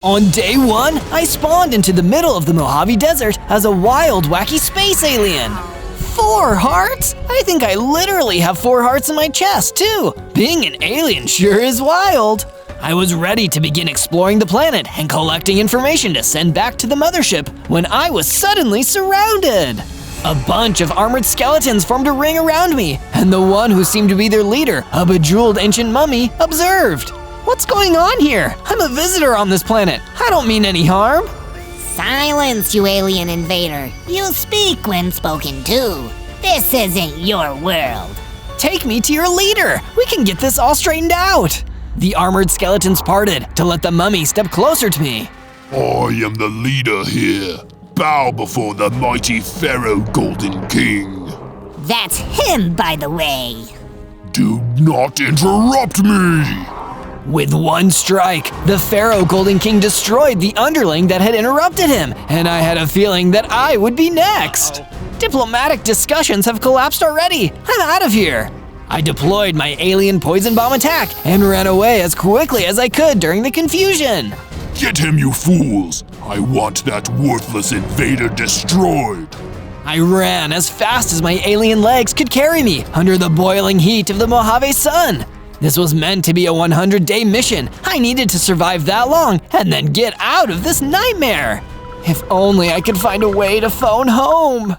On day 1, I spawned into the middle of the Mojave Desert as a wild, wacky space alien. 4 hearts? I think I literally have 4 hearts in my chest, too. Being an alien sure is wild. I was ready to begin exploring the planet and collecting information to send back to the mothership when I was suddenly surrounded. A bunch of armored skeletons formed a ring around me, and the one who seemed to be their leader, a bejeweled ancient mummy, observed. What's going on here? I'm a visitor on this planet. I don't mean any harm. Silence, you alien invader. You speak when spoken to. This isn't your world. Take me to your leader. We can get this all straightened out. The armored skeletons parted to let the mummy step closer to me. I am the leader here. Bow before the mighty Pharaoh Golden King. That's him, by the way. Do not interrupt me! With one strike, the Pharaoh Golden King destroyed the underling that had interrupted him, and I had a feeling that I would be next. Diplomatic discussions have collapsed already. I'm out of here. I deployed my alien poison bomb attack and ran away as quickly as I could during the confusion. Get him, you fools! I want that worthless invader destroyed! I ran as fast as my alien legs could carry me under the boiling heat of the Mojave sun. This was meant to be a 100-day mission. I needed to survive that long and then get out of this nightmare. If only I could find a way to phone home.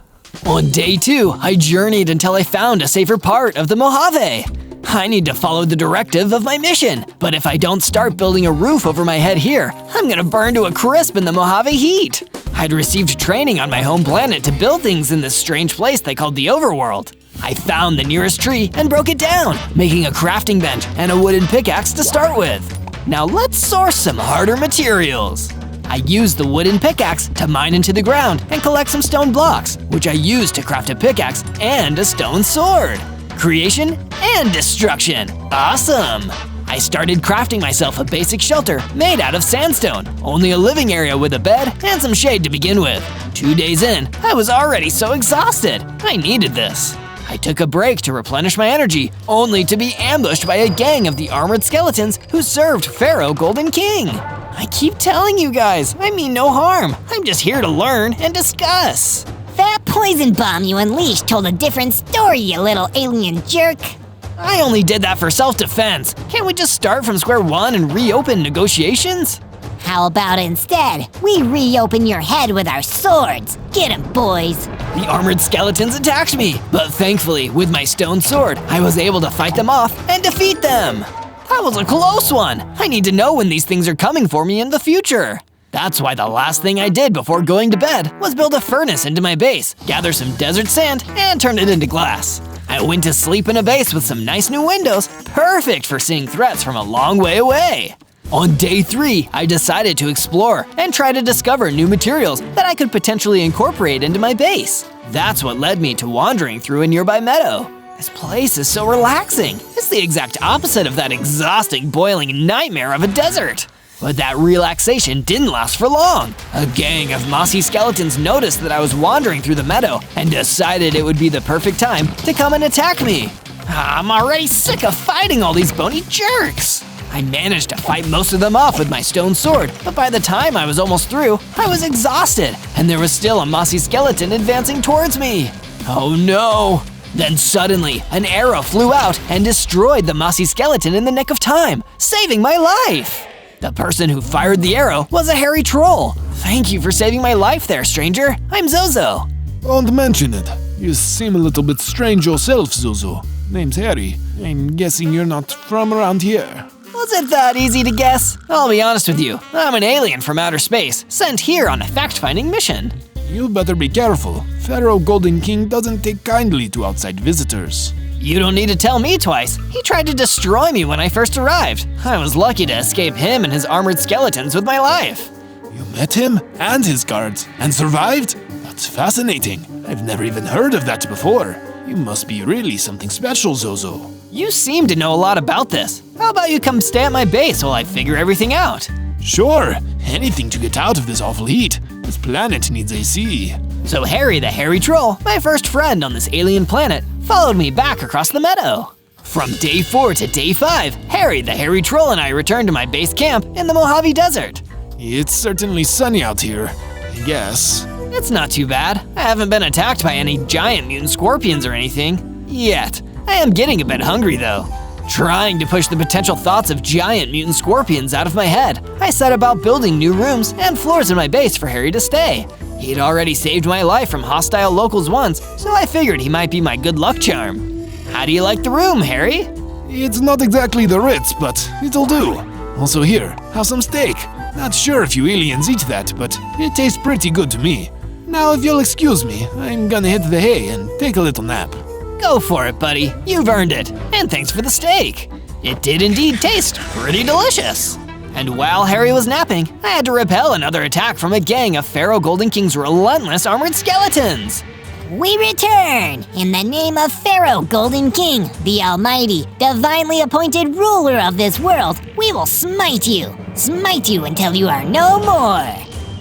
On day 2, I journeyed until I found a safer part of the Mojave. I need to follow the directive of my mission, but if I don't start building a roof over my head here, I'm gonna burn to a crisp in the Mojave heat. I'd received training on my home planet to build things in this strange place they called the Overworld. I found the nearest tree and broke it down, making a crafting bench and a wooden pickaxe to start with. Now let's source some harder materials. I used the wooden pickaxe to mine into the ground and collect some stone blocks, which I used to craft a pickaxe and a stone sword. Creation and destruction. Awesome! I started crafting myself a basic shelter made out of sandstone, only a living area with a bed and some shade to begin with. 2 days in, I was already so exhausted. I needed this. I took a break to replenish my energy, only to be ambushed by a gang of the armored skeletons who served Pharaoh Golden King. I keep telling you guys, I mean no harm. I'm just here to learn and discuss. That poison bomb you unleashed told a different story, you little alien jerk. I only did that for self-defense. Can't we just start from square one and reopen negotiations? How about instead, we reopen your head with our swords? Get 'em, boys. The armored skeletons attacked me, but thankfully, with my stone sword, I was able to fight them off and defeat them. That was a close one. I need to know when these things are coming for me in the future. That's why the last thing I did before going to bed was build a furnace into my base, gather some desert sand, and turn it into glass. I went to sleep in a base with some nice new windows, perfect for seeing threats from a long way away. On day 3, I decided to explore and try to discover new materials that I could potentially incorporate into my base. That's what led me to wandering through a nearby meadow. This place is so relaxing. It's the exact opposite of that exhausting, boiling nightmare of a desert. But that relaxation didn't last for long. A gang of mossy skeletons noticed that I was wandering through the meadow and decided it would be the perfect time to come and attack me. I'm already sick of fighting all these bony jerks. I managed to fight most of them off with my stone sword, but by the time I was almost through, I was exhausted, and there was still a mossy skeleton advancing towards me. Oh no! Then suddenly, an arrow flew out and destroyed the mossy skeleton in the nick of time, saving my life! The person who fired the arrow was a hairy troll. Thank you for saving my life there, stranger. I'm Zozo. Don't mention it. You seem a little bit strange yourself, Zozo. Name's Harry. I'm guessing you're not from around here. Was it that easy to guess? I'll be honest with you, I'm an alien from outer space, sent here on a fact-finding mission. You better be careful. Pharaoh Golden King doesn't take kindly to outside visitors. You don't need to tell me twice. He tried to destroy me when I first arrived. I was lucky to escape him and his armored skeletons with my life. You met him and his guards and survived? That's fascinating. I've never even heard of that before. You must be really something special, Zozo. You seem to know a lot about this. How about you come stay at my base while I figure everything out? Sure, anything to get out of this awful heat. This planet needs AC. So Harry the hairy troll, my first friend on this alien planet, followed me back across the meadow. From day 4 to day 5, Harry the hairy troll and I returned to my base camp in the Mojave Desert. It's certainly sunny out here, I guess. It's not too bad. I haven't been attacked by any giant mutant scorpions or anything. Yet. I am getting a bit hungry though. Trying to push the potential thoughts of giant mutant scorpions out of my head, I set about building new rooms and floors in my base for Harry to stay. He'd already saved my life from hostile locals once, so I figured he might be my good luck charm. How do you like the room, Harry? It's not exactly the Ritz, but it'll do. Also here, have some steak. Not sure if you aliens eat that, but it tastes pretty good to me. Now if you'll excuse me, I'm gonna hit the hay and take a little nap. Go for it, buddy. You've earned it. And thanks for the steak. It did indeed taste pretty delicious. And while Harry was napping, I had to repel another attack from a gang of Pharaoh Golden King's relentless armored skeletons. We return in the name of Pharaoh Golden King, the almighty, divinely appointed ruler of this world. We will smite you until you are no more.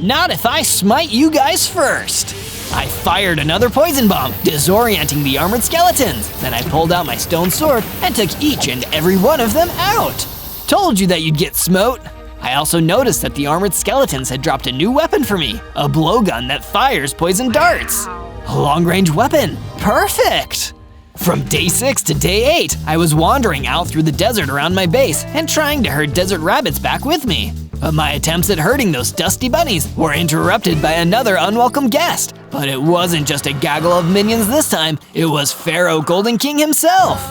Not if I smite you guys first. I fired another poison bomb, disorienting the armored skeletons. Then I pulled out my stone sword and took each and every one of them out. Told you that you'd get smote. I also noticed that the armored skeletons had dropped a new weapon for me, a blowgun that fires poison darts. A long-range weapon, perfect! From day 6 to day 8, I was wandering out through the desert around my base and trying to herd desert rabbits back with me. But my attempts at herding those dusty bunnies were interrupted by another unwelcome guest. But it wasn't just a gaggle of minions this time, it was Pharaoh Golden King himself.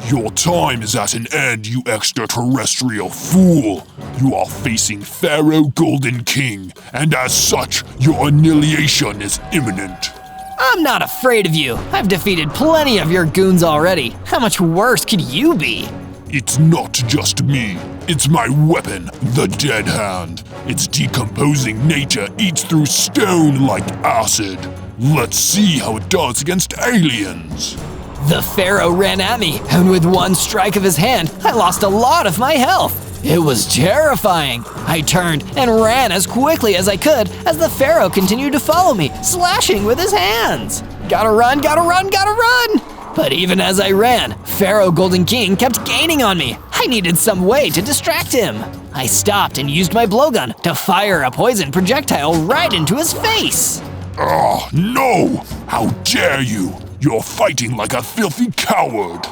Your time is at an end, you extraterrestrial fool. You are facing Pharaoh Golden King, and as such, your annihilation is imminent. I'm not afraid of you. I've defeated plenty of your goons already. How much worse could you be? It's not just me. It's my weapon, the Dead Hand. Its decomposing nature eats through stone like acid. Let's see how it does against aliens. The Pharaoh ran at me, and with one strike of his hand, I lost a lot of my health. It was terrifying. I turned and ran as quickly as I could as the Pharaoh continued to follow me, slashing with his hands. Gotta run, gotta run, gotta run! But even as I ran, Pharaoh Golden King kept gaining on me. I needed some way to distract him. I stopped and used my blowgun to fire a poison projectile right into his face. Oh, no! How dare you! You're fighting like a filthy coward!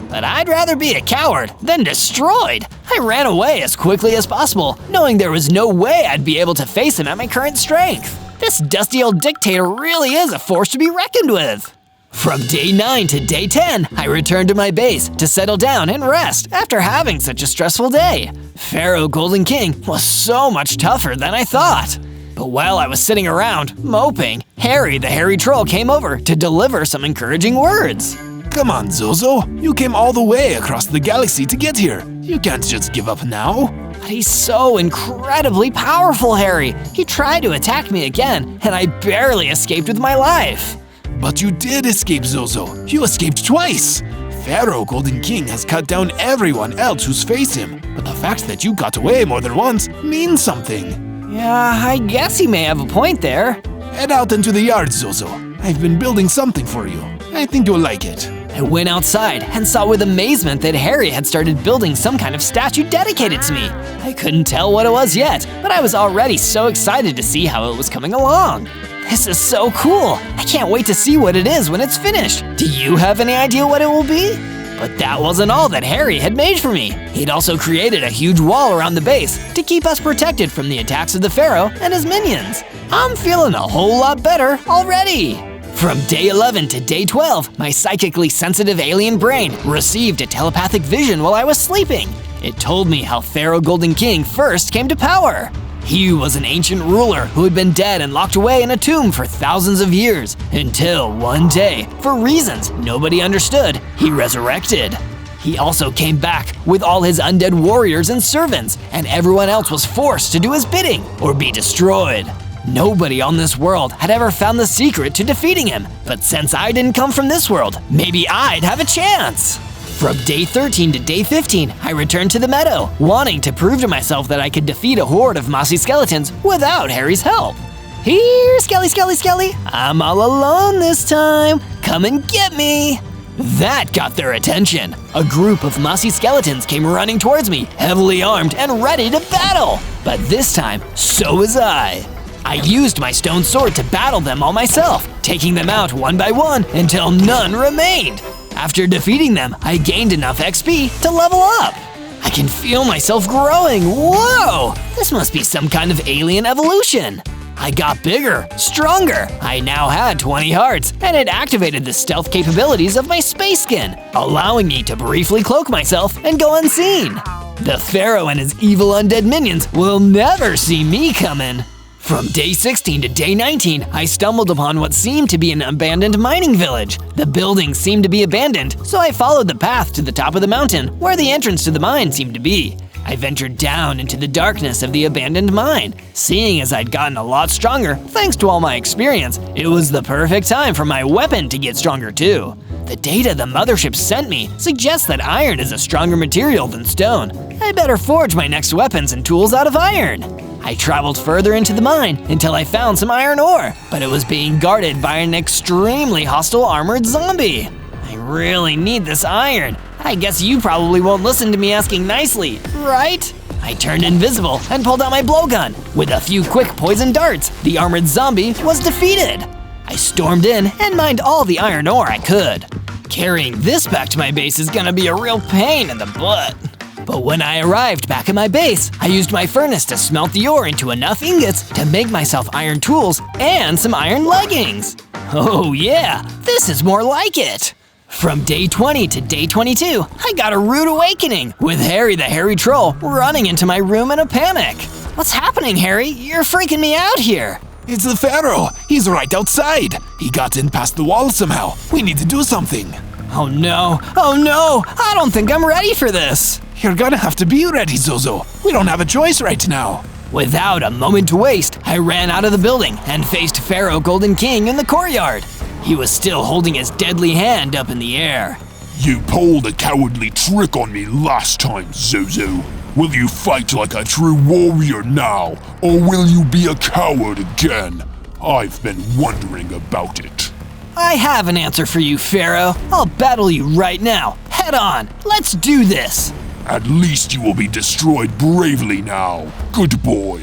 But I'd rather be a coward than destroyed. I ran away as quickly as possible, knowing there was no way I'd be able to face him at my current strength. This dusty old dictator really is a force to be reckoned with. From day 9 to day 10, I returned to my base to settle down and rest after having such a stressful day. Pharaoh Golden King was so much tougher than I thought. But while I was sitting around, moping, Harry the hairy troll came over to deliver some encouraging words. Come on, Zozo. You came all the way across the galaxy to get here. You can't just give up now. But he's so incredibly powerful, Harry. He tried to attack me again, and I barely escaped with my life. But you did escape, Zozo. You escaped twice. Pharaoh Golden King has cut down everyone else who's faced him. But the fact that you got away more than once means something. Yeah, I guess he may have a point there. Head out into the yard, Zozo. I've been building something for you. I think you'll like it. I went outside and saw with amazement that Harry had started building some kind of statue dedicated to me. I couldn't tell what it was yet, but I was already so excited to see how it was coming along. This is so cool. I can't wait to see what it is when it's finished. Do you have any idea what it will be? But that wasn't all that Harry had made for me. He'd also created a huge wall around the base to keep us protected from the attacks of the Pharaoh and his minions. I'm feeling a whole lot better already. From day 11 to day 12, my psychically sensitive alien brain received a telepathic vision while I was sleeping. It told me how Pharaoh Golden King first came to power. He was an ancient ruler who had been dead and locked away in a tomb for thousands of years, until one day, for reasons nobody understood, he resurrected. He also came back with all his undead warriors and servants, and everyone else was forced to do his bidding or be destroyed. Nobody on this world had ever found the secret to defeating him, but since I didn't come from this world, maybe I'd have a chance. From day 13 to day 15, I returned to the meadow, wanting to prove to myself that I could defeat a horde of mossy skeletons without Harry's help. Here, Skelly, Skelly, Skelly, I'm all alone this time. Come and get me. That got their attention. A group of mossy skeletons came running towards me, heavily armed and ready to battle. But this time, so was I. I used my stone sword to battle them all myself, taking them out one by one until none remained. After defeating them, I gained enough XP to level up. I can feel myself growing. Whoa! This must be some kind of alien evolution. I got bigger, stronger. I now had 20 hearts, and it activated the stealth capabilities of my space skin, allowing me to briefly cloak myself and go unseen. The Pharaoh and his evil undead minions will never see me coming. From day 16 to day 19, I stumbled upon what seemed to be an abandoned mining village. The buildings seemed to be abandoned, so I followed the path to the top of the mountain, where the entrance to the mine seemed to be. I ventured down into the darkness of the abandoned mine. Seeing as I'd gotten a lot stronger, thanks to all my experience, it was the perfect time for my weapon to get stronger too. The data the mothership sent me suggests that iron is a stronger material than stone. I better forge my next weapons and tools out of iron. I traveled further into the mine until I found some iron ore, but it was being guarded by an extremely hostile armored zombie. I really need this iron. I guess you probably won't listen to me asking nicely, right? I turned invisible and pulled out my blowgun. With a few quick poison darts, the armored zombie was defeated. I stormed in and mined all the iron ore I could. Carrying this back to my base is gonna be a real pain in the butt. But when I arrived back at my base, I used my furnace to smelt the ore into enough ingots to make myself iron tools and some iron leggings. Oh yeah, this is more like it. From day 20 to day 22, I got a rude awakening, with Harry the Hairy Troll running into my room in a panic. What's happening, Harry? You're freaking me out here. It's the Pharaoh. He's right outside. He got in past the wall somehow. We need to do something. Oh no, I don't think I'm ready for this. You're gonna have to be ready, Zozo. We don't have a choice right now. Without a moment to waste, I ran out of the building and faced Pharaoh Golden King in the courtyard. He was still holding his deadly hand up in the air. You pulled a cowardly trick on me last time, Zozo. Will you fight like a true warrior now, or will you be a coward again? I've been wondering about it. I have an answer for you, Pharaoh. I'll battle you right now. Head on. Let's do this. At least you will be destroyed bravely now. Good boy.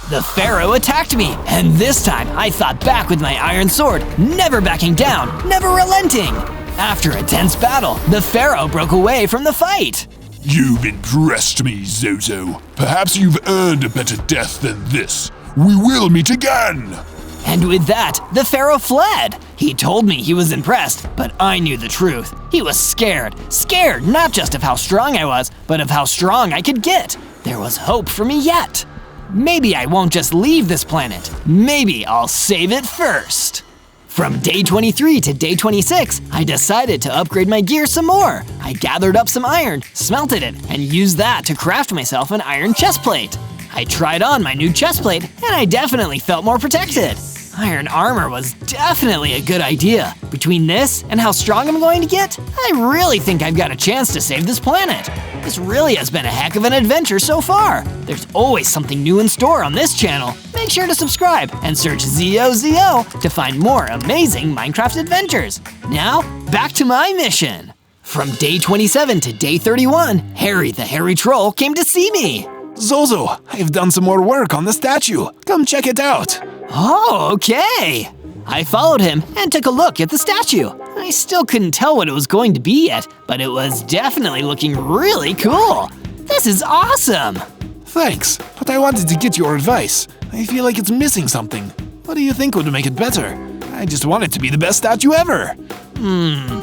The Pharaoh attacked me, and this time I fought back with my iron sword, never backing down, never relenting. After a tense battle, the Pharaoh broke away from the fight. You've impressed me, Zozo. Perhaps you've earned a better death than this. We will meet again! And with that, the Pharaoh fled. He told me he was impressed, but I knew the truth. He was scared. Scared not just of how strong I was, but of how strong I could get. There was hope for me yet. Maybe I won't just leave this planet. Maybe I'll save it first. From day 23 to day 26, I decided to upgrade my gear some more. I gathered up some iron, smelted it, and used that to craft myself an iron chestplate. I tried on my new chestplate, and I definitely felt more protected. Iron armor was definitely a good idea. Between this and how strong I'm going to get, I really think I've got a chance to save this planet. This really has been a heck of an adventure so far. There's always something new in store on this channel. Make sure to subscribe and search Zozo to find more amazing Minecraft adventures. Now, back to my mission. From day 27 to day 31, Harry the Hairy Troll came to see me. Zozo, I've done some more work on the statue. Come check it out. Oh, okay. I followed him and took a look at the statue. I still couldn't tell what it was going to be yet, but it was definitely looking really cool. This is awesome. Thanks, but I wanted to get your advice. I feel like it's missing something. What do you think would make it better? I just want it to be the best statue ever.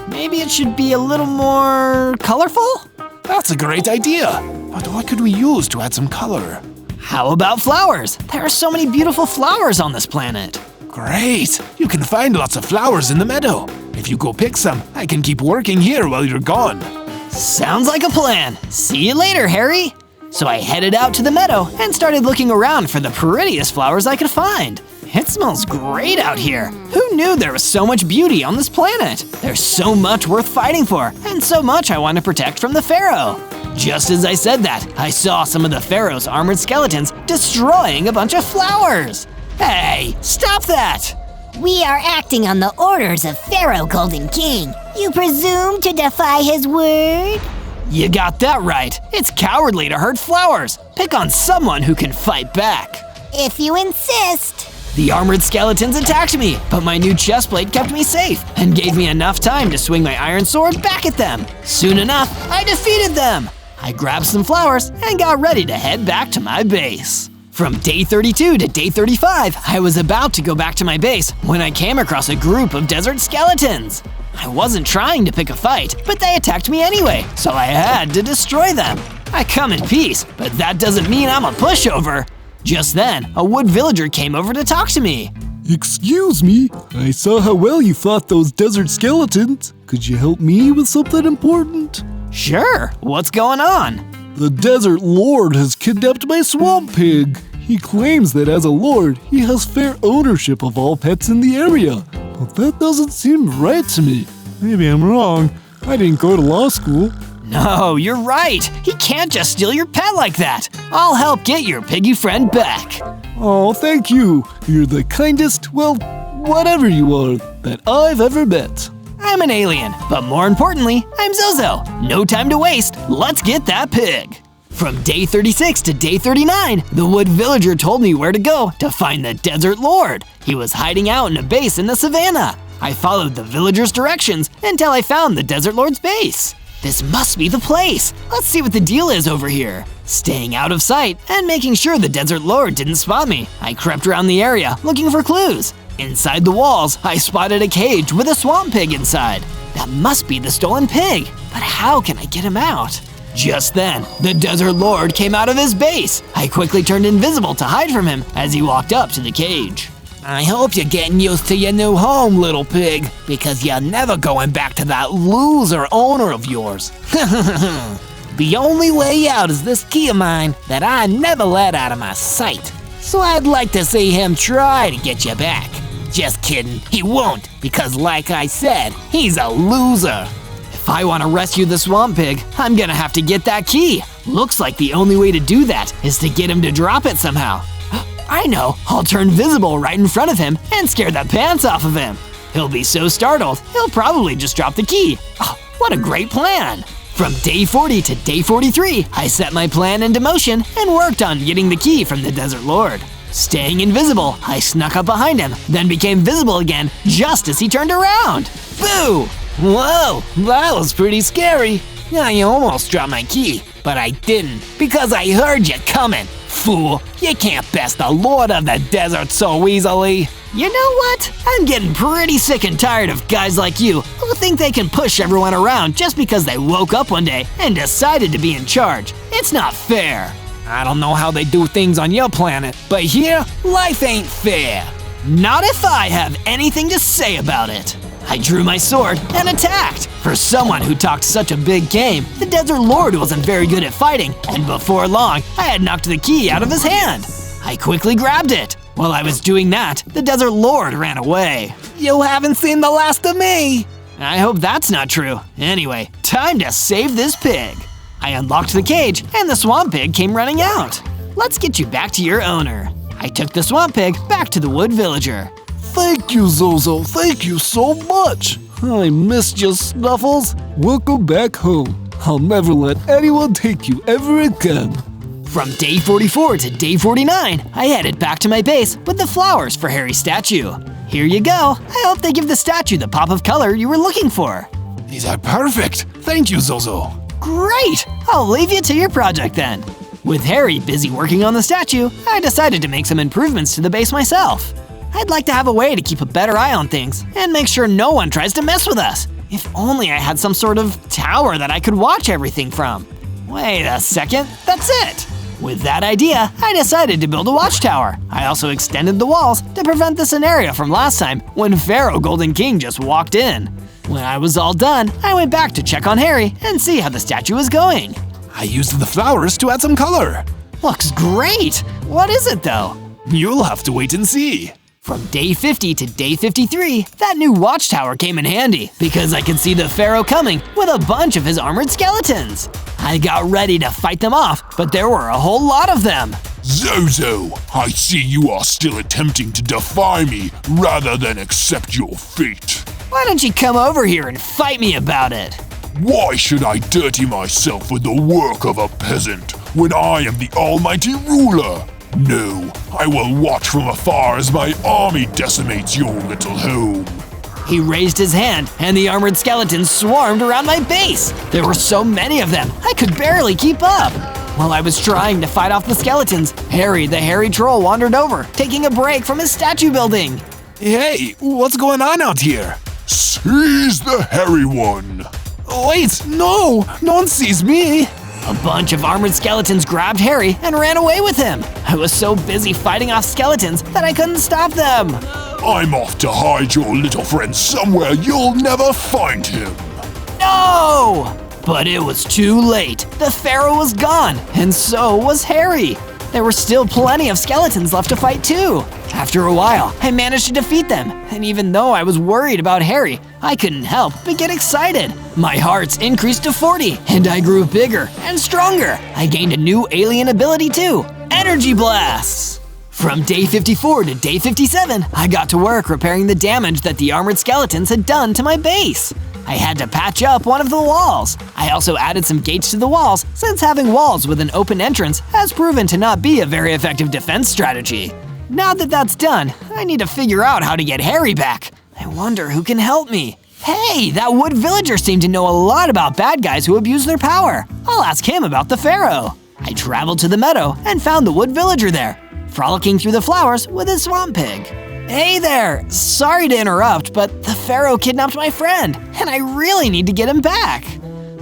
Maybe it should be a little more colorful? That's a great idea. But what could we use to add some color? How about flowers? There are so many beautiful flowers on this planet. Great! You can find lots of flowers in the meadow. If you go pick some, I can keep working here while you're gone. Sounds like a plan. See you later, Harry. So I headed out to the meadow and started looking around for the prettiest flowers I could find. It smells great out here. Who knew there was so much beauty on this planet? There's so much worth fighting for, and so much I want to protect from the Pharaoh. Just as I said that, I saw some of the Pharaoh's armored skeletons destroying a bunch of flowers. Hey, stop that! We are acting on the orders of Pharaoh, Golden King. You presume to defy his word? You got that right. It's cowardly to hurt flowers. Pick on someone who can fight back. If you insist. The armored skeletons attacked me, but my new chestplate kept me safe and gave me enough time to swing my iron sword back at them. Soon enough, I defeated them. I grabbed some flowers and got ready to head back to my base. From day 32 to day 35, I was about to go back to my base when I came across a group of desert skeletons. I wasn't trying to pick a fight, but they attacked me anyway, so I had to destroy them. I come in peace, but that doesn't mean I'm a pushover. Just then, a wood villager came over to talk to me. Excuse me, I saw how well you fought those desert skeletons. Could you help me with something important? Sure, what's going on? The desert lord has kidnapped my swamp pig. He claims that as a lord, he has fair ownership of all pets in the area. But that doesn't seem right to me. Maybe I'm wrong. I didn't go to law school. No, you're right. He can't just steal your pet like that. I'll help get your piggy friend back. Oh, thank you. You're the kindest, well, whatever you are, that I've ever met. I'm an alien, but more importantly, I'm Zozo. No time to waste. Let's get that pig. From day 36 to day 39, the wood villager told me where to go to find the desert lord. He was hiding out in a base in the savannah. I followed the villager's directions until I found the desert lord's base. This must be the place. Let's see what the deal is over here. Staying out of sight and making sure the desert lord didn't spot me, I crept around the area looking for clues. Inside the walls, I spotted a cage with a swamp pig inside. That must be the stolen pig, but how can I get him out? Just then, the desert lord came out of his base. I quickly turned invisible to hide from him as he walked up to the cage. I hope you're getting used to your new home, little pig, because you're never going back to that loser owner of yours. The only way out is this key of mine that I never let out of my sight. So I'd like to see him try to get you back. Just kidding, he won't, because like I said, he's a loser. If I want to rescue the swamp pig, I'm gonna have to get that key. Looks like the only way to do that is to get him to drop it somehow. I know, I'll turn visible right in front of him and scare the pants off of him. He'll be so startled, he'll probably just drop the key. Oh, what a great plan! From day 40 to day 43, I set my plan into motion and worked on getting the key from the desert lord. Staying invisible, I snuck up behind him, then became visible again just as he turned around. Boo! Whoa, that was pretty scary. I almost dropped my key, but I didn't because I heard you coming. Fool, you can't best the lord of the desert so easily. You know what? I'm getting pretty sick and tired of guys like you who think they can push everyone around just because they woke up one day and decided to be in charge. It's not fair. I don't know how they do things on your planet, but here, life ain't fair. Not if I have anything to say about it. I drew my sword and attacked. For someone who talked such a big game, the desert lord wasn't very good at fighting, and before long, I had knocked the key out of his hand. I quickly grabbed it. While I was doing that, the desert lord ran away. You haven't seen the last of me! I hope that's not true. Anyway, time to save this pig. I unlocked the cage, and the swamp pig came running out. Let's get you back to your owner. I took the swamp pig back to the wood villager. Thank you, Zozo. Thank you so much. I missed you, Snuffles. Welcome back home. I'll never let anyone take you ever again. From day 44 to day 49, I headed back to my base with the flowers for Harry's statue. Here you go. I hope they give the statue the pop of color you were looking for. These are perfect. Thank you, Zozo. Great! I'll leave you to your project then. With Harry busy working on the statue, I decided to make some improvements to the base myself. I'd like to have a way to keep a better eye on things and make sure no one tries to mess with us. If only I had some sort of tower that I could watch everything from. Wait a second, that's it! With that idea, I decided to build a watchtower. I also extended the walls to prevent the scenario from last time when Pharaoh Golden King just walked in. When I was all done, I went back to check on Harry and see how the statue was going. I used the flowers to add some color. Looks great! What is it though? You'll have to wait and see. From day 50 to day 53, that new watchtower came in handy because I could see the Pharaoh coming with a bunch of his armored skeletons. I got ready to fight them off, but there were a whole lot of them. Zozo, I see you are still attempting to defy me rather than accept your fate. Why don't you come over here and fight me about it? Why should I dirty myself with the work of a peasant when I am the almighty ruler? No, I will watch from afar as my army decimates your little home. He raised his hand, and the armored skeletons swarmed around my base. There were so many of them, I could barely keep up. While I was trying to fight off the skeletons, Harry the hairy troll wandered over, taking a break from his statue building. Hey, what's going on out here? Seize the hairy one. Wait, no one sees me. A bunch of armored skeletons grabbed Harry and ran away with him. I was so busy fighting off skeletons that I couldn't stop them. I'm off to hide your little friend somewhere you'll never find him. No! But it was too late. The Pharaoh was gone, and so was Harry. There were still plenty of skeletons left to fight too. After a while, I managed to defeat them, and even though I was worried about Harry, I couldn't help but get excited. My hearts increased to 40, and I grew bigger and stronger. I gained a new alien ability too, Energy Blasts. From day 54 to day 57, I got to work repairing the damage that the armored skeletons had done to my base. I had to patch up one of the walls. I also added some gates to the walls, since having walls with an open entrance has proven to not be a very effective defense strategy. Now that that's done, I need to figure out how to get Harry back. I wonder who can help me. Hey, that wood villager seemed to know a lot about bad guys who abuse their power. I'll ask him about the Pharaoh. I traveled to the meadow and found the wood villager there, frolicking through the flowers with his swamp pig. Hey there! Sorry to interrupt, but the Pharaoh kidnapped my friend, and I really need to get him back.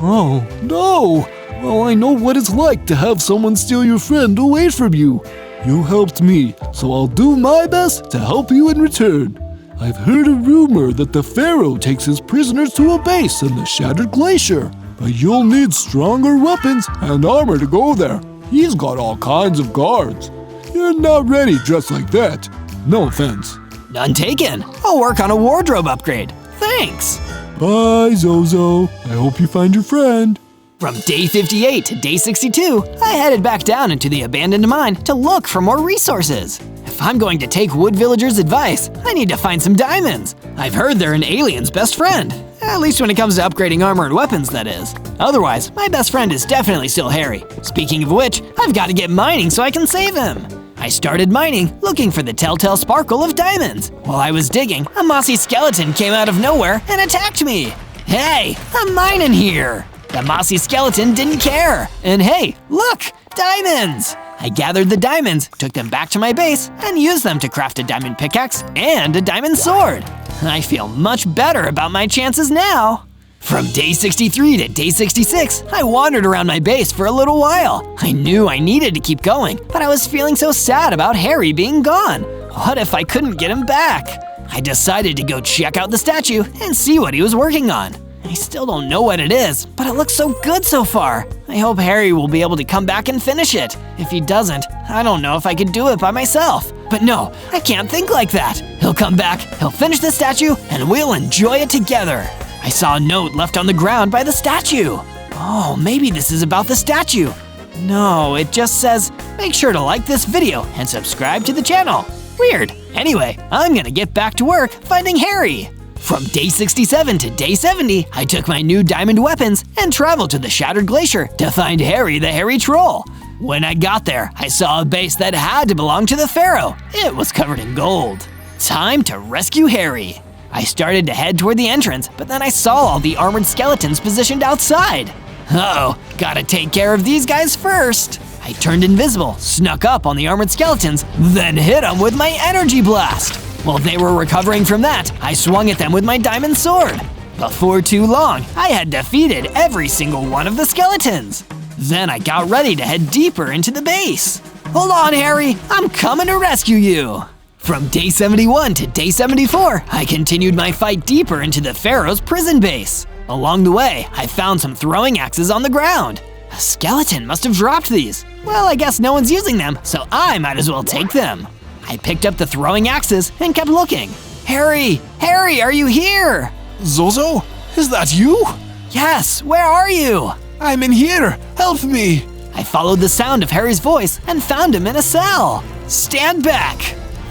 Oh, no! Well, I know what it's like to have someone steal your friend away from you. You helped me, so I'll do my best to help you in return. I've heard a rumor that the Pharaoh takes his prisoners to a base in the shattered glacier, but you'll need stronger weapons and armor to go there. He's got all kinds of guards. You're not ready dressed like that. No offense. None taken. I'll work on a wardrobe upgrade. Thanks. Bye, Zozo. I hope you find your friend. From day 58 to day 62, I headed back down into the abandoned mine to look for more resources. If I'm going to take wood villagers' advice, I need to find some diamonds. I've heard they're an alien's best friend. At least when it comes to upgrading armor and weapons, that is. Otherwise, my best friend is definitely still Harry. Speaking of which, I've got to get mining so I can save him. I started mining, looking for the telltale sparkle of diamonds. While I was digging, a mossy skeleton came out of nowhere and attacked me. Hey, I'm mining here. The mossy skeleton didn't care. And hey, look, diamonds! I gathered the diamonds, took them back to my base, and used them to craft a diamond pickaxe and a diamond sword. I feel much better about my chances now. From day 63 to day 66, I wandered around my base for a little while. I knew I needed to keep going, but I was feeling so sad about Harry being gone. What if I couldn't get him back? I decided to go check out the statue and see what he was working on. I still don't know what it is, but it looks so good so far. I hope Harry will be able to come back and finish it. If he doesn't, I don't know if I could do it by myself. But no, I can't think like that. He'll come back, he'll finish the statue, and we'll enjoy it together. I saw a note left on the ground by the statue. Oh, maybe this is about the statue. No, it just says, make sure to like this video and subscribe to the channel. Weird. Anyway, I'm gonna get back to work finding Harry. From day 67 to day 70, I took my new diamond weapons and traveled to the shattered glacier to find Harry the hairy troll. When I got there, I saw a base that had to belong to the Pharaoh. It was covered in gold. Time to rescue Harry. I started to head toward the entrance, but then I saw all the armored skeletons positioned outside. Uh-oh, gotta take care of these guys first. I turned invisible, snuck up on the armored skeletons, then hit them with my energy blast. While they were recovering from that, I swung at them with my diamond sword. Before too long, I had defeated every single one of the skeletons. Then I got ready to head deeper into the base. Hold on, Harry, I'm coming to rescue you. From day 71 to day 74, I continued my fight deeper into the Pharaoh's prison base. Along the way, I found some throwing axes on the ground. A skeleton must have dropped these. Well, I guess no one's using them, so I might as well take them. I picked up the throwing axes and kept looking. Harry, are you here? Zozo? Is that you? Yes, where are you? I'm in here. Help me. I followed the sound of Harry's voice and found him in a cell. Stand back.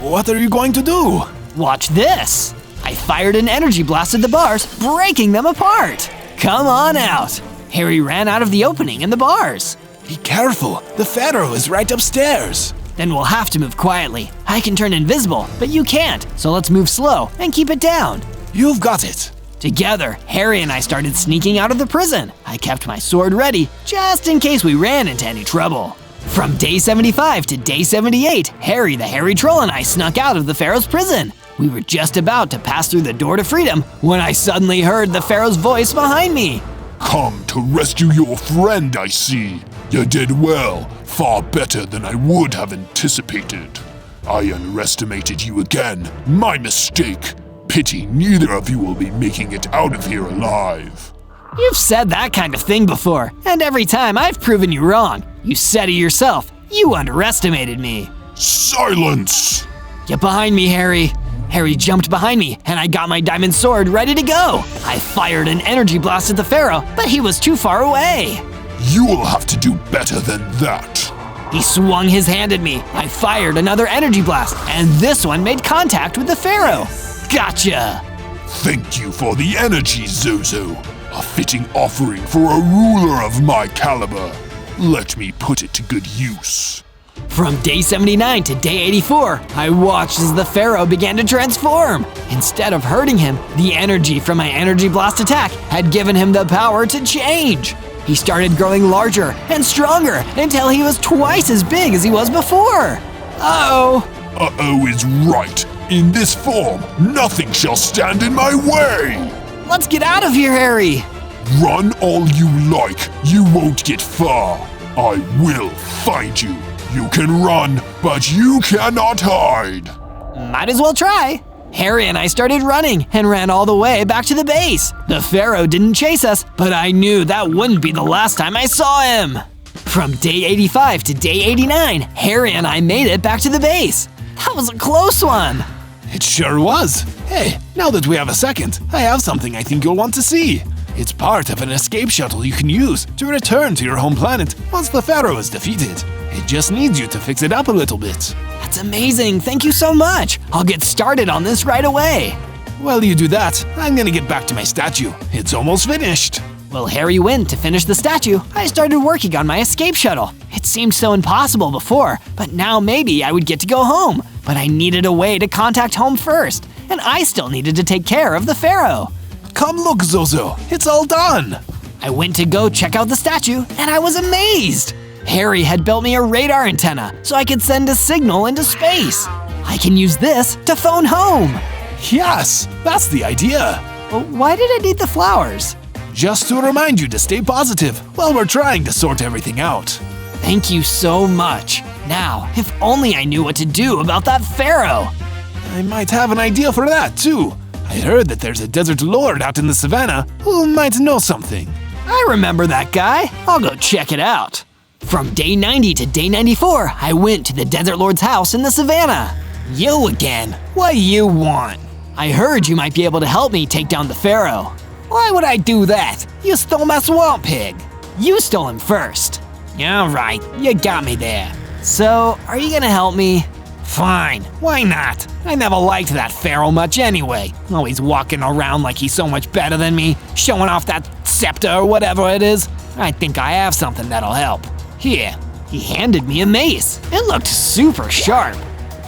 What are you going to do? Watch this. I fired an energy blast at the bars, breaking them apart. Come on out. Harry ran out of the opening in the bars. Be careful. The Pharaoh is right upstairs. Then we'll have to move quietly. I can turn invisible, but you can't, so let's move slow and keep it down. You've got it. Together, Harry and I started sneaking out of the prison. I kept my sword ready, just in case we ran into any trouble. From day 75 to day 78, Harry the Hairy Troll and I snuck out of the Pharaoh's prison. We were just about to pass through the door to freedom when I suddenly heard the Pharaoh's voice behind me. Come to rescue your friend, I see. You did well, far better than I would have anticipated. I underestimated you again, my mistake. Pity neither of you will be making it out of here alive. You've said that kind of thing before, and every time I've proven you wrong. You said it yourself. You underestimated me. Silence! Get behind me, Harry. Harry jumped behind me, and I got my diamond sword ready to go. I fired an energy blast at the Pharaoh, but he was too far away. You will have to do better than that. He swung his hand at me. I fired another energy blast, and this one made contact with the Pharaoh. Gotcha! Thank you for the energy, Zozo. A fitting offering for a ruler of my caliber. Let me put it to good use. From day 79 to day 84, I watched as the Pharaoh began to transform. Instead of hurting him, the energy from my energy blast attack had given him the power to change. He started growing larger and stronger until he was twice as big as he was before. Uh-oh. Uh-oh is right. In this form, nothing shall stand in my way. Let's get out of here, Harry. Run all you like. You won't get far. I will find you. You can run, but you cannot hide. Might as well try. Harry and I started running and ran all the way back to the base. The Pharaoh didn't chase us, but I knew that wouldn't be the last time I saw him. From day 85 to day 89, Harry and I made it back to the base. That was a close one. It sure was. Hey, now that we have a second, I have something I think you'll want to see. It's part of an escape shuttle you can use to return to your home planet once the Pharaoh is defeated. It just needs you to fix it up a little bit. That's amazing, thank you so much. I'll get started on this right away. While you do that, I'm gonna get back to my statue. It's almost finished. While Harry went to finish the statue, I started working on my escape shuttle. It seemed so impossible before, but now maybe I would get to go home. But I needed a way to contact home first, and I still needed to take care of the Pharaoh. Come look, Zozo, it's all done. I went to go check out the statue, and I was amazed. Harry had built me a radar antenna so I could send a signal into space. I can use this to phone home. Yes, that's the idea. Well, why did I need the flowers? Just to remind you to stay positive while we're trying to sort everything out. Thank you so much. Now, if only I knew what to do about that Pharaoh. I might have an idea for that, too. I heard that there's a desert lord out in the savannah who might know something. I remember that guy. I'll go check it out. From day 90 to day 94, I went to the desert lord's house in the savannah. You again? What do you want? I heard you might be able to help me take down the Pharaoh. Why would I do that? You stole my swamp pig. You stole him first. All right, you got me there. So, are you gonna help me? Fine, why not? I never liked that Pharaoh much anyway. Always walking around like he's so much better than me, showing off that scepter or whatever it is. I think I have something that'll help. Here, he handed me a mace. It looked super sharp.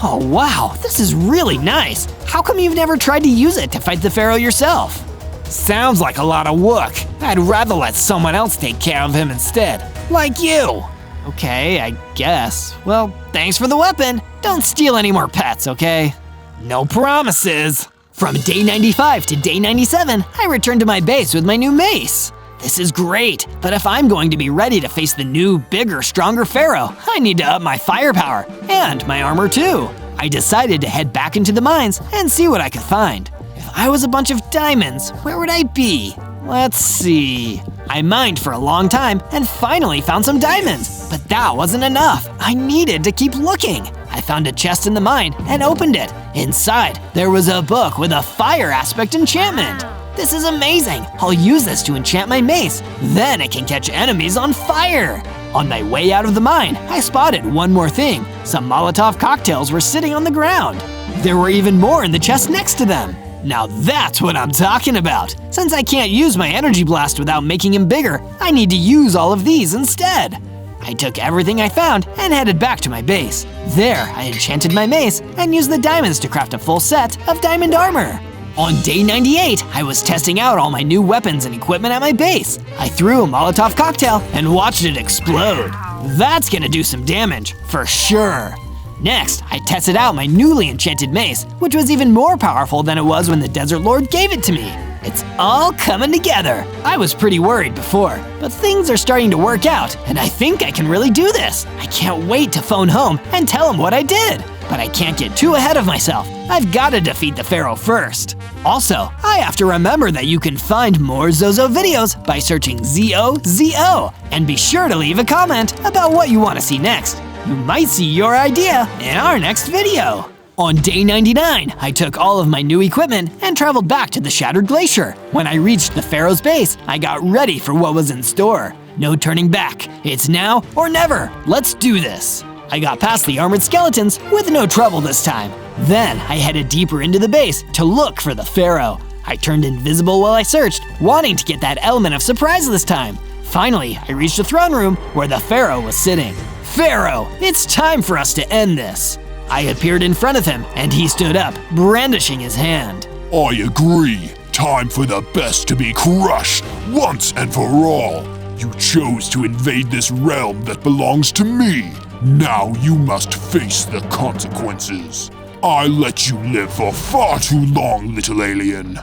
Oh wow, this is really nice. How come you've never tried to use it to fight the Pharaoh yourself? Sounds like a lot of work. I'd rather let someone else take care of him instead. Like you. Okay, I guess. Well, thanks for the weapon. Don't steal any more pets, okay? No promises. From day 95 to day 97, I returned to my base with my new mace. This is great, but if I'm going to be ready to face the new, bigger, stronger Pharaoh, I need to up my firepower and my armor too. I decided to head back into the mines and see what I could find. If I was a bunch of diamonds, where would I be? Let's see. I mined for a long time and finally found some diamonds, but that wasn't enough. I needed to keep looking. I found a chest in the mine and opened it. Inside, there was a book with a fire aspect enchantment. This is amazing. I'll use this to enchant my mace. Then it can catch enemies on fire. On my way out of the mine, I spotted one more thing. Some Molotov cocktails were sitting on the ground. There were even more in the chest next to them. Now that's what I'm talking about. Since I can't use my energy blast without making him bigger, I need to use all of these instead. I took everything I found and headed back to my base. There, I enchanted my mace and used the diamonds to craft a full set of diamond armor. On day 98, I was testing out all my new weapons and equipment at my base. I threw a Molotov cocktail and watched it explode. That's gonna do some damage, for sure. Next, I tested out my newly enchanted mace, which was even more powerful than it was when the Desert Lord gave it to me. It's all coming together. I was pretty worried before, but things are starting to work out, and I think I can really do this. I can't wait to phone home and tell him what I did. But I can't get too ahead of myself. I've got to defeat the Pharaoh first. Also, I have to remember that you can find more Zozo videos by searching ZOZO, and be sure to leave a comment about what you want to see next. You might see your idea in our next video. On day 99, I took all of my new equipment and traveled back to the Shattered Glacier. When I reached the Pharaoh's base, I got ready for what was in store. No turning back. It's now or never. Let's do this. I got past the armored skeletons with no trouble this time. Then I headed deeper into the base to look for the Pharaoh. I turned invisible while I searched, wanting to get that element of surprise this time. Finally, I reached the throne room where the Pharaoh was sitting. Pharaoh, it's time for us to end this. I appeared in front of him and he stood up, brandishing his hand. I agree. Time for the best to be crushed once and for all. You chose to invade this realm that belongs to me. Now you must face the consequences. I let you live for far too long, little alien.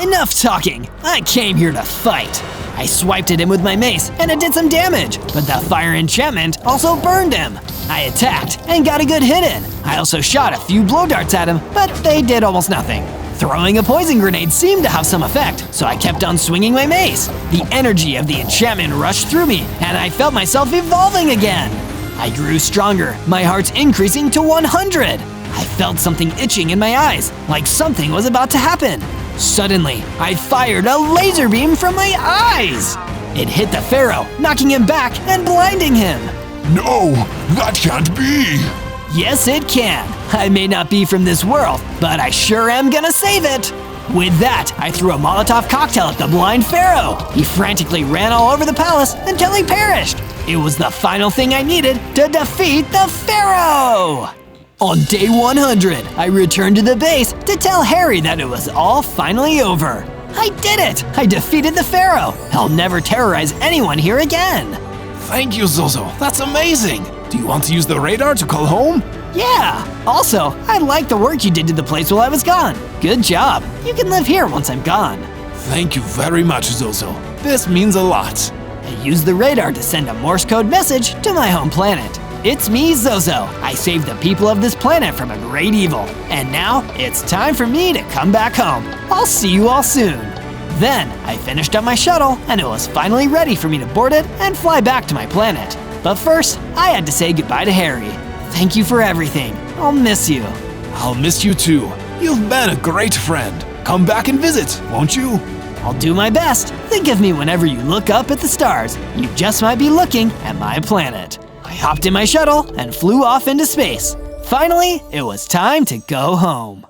Enough talking. I came here to fight. I swiped at him with my mace and it did some damage, but the fire enchantment also burned him. I attacked and got a good hit in. I also shot a few blow darts at him, but they did almost nothing. Throwing a poison grenade seemed to have some effect, so I kept on swinging my mace. The energy of the enchantment rushed through me, and I felt myself evolving again. I grew stronger, my heart increasing to 100. I felt something itching in my eyes, like something was about to happen. Suddenly, I fired a laser beam from my eyes. It hit the Pharaoh, knocking him back and blinding him. No, that can't be. Yes, it can. I may not be from this world, but I sure am gonna save it. With that, I threw a Molotov cocktail at the blind Pharaoh. He frantically ran all over the palace until he perished. It was the final thing I needed to defeat the Pharaoh. On day 100, I returned to the base to tell Harry that it was all finally over. I did it! I defeated the Pharaoh. I'll never terrorize anyone here again. Thank you, Zozo. That's amazing. Do you want to use the radar to call home? Yeah! Also, I like the work you did to the place while I was gone. Good job. You can live here once I'm gone. Thank you very much, Zozo. This means a lot. I used the radar to send a Morse code message to my home planet. It's me, Zozo. I saved the people of this planet from a great evil. And now, it's time for me to come back home. I'll see you all soon. Then, I finished up my shuttle, and it was finally ready for me to board it and fly back to my planet. But first, I had to say goodbye to Harry. Thank you for everything. I'll miss you. I'll miss you too. You've been a great friend. Come back and visit, won't you? I'll do my best. Think of me whenever you look up at the stars. You just might be looking at my planet. I hopped in my shuttle and flew off into space. Finally, it was time to go home.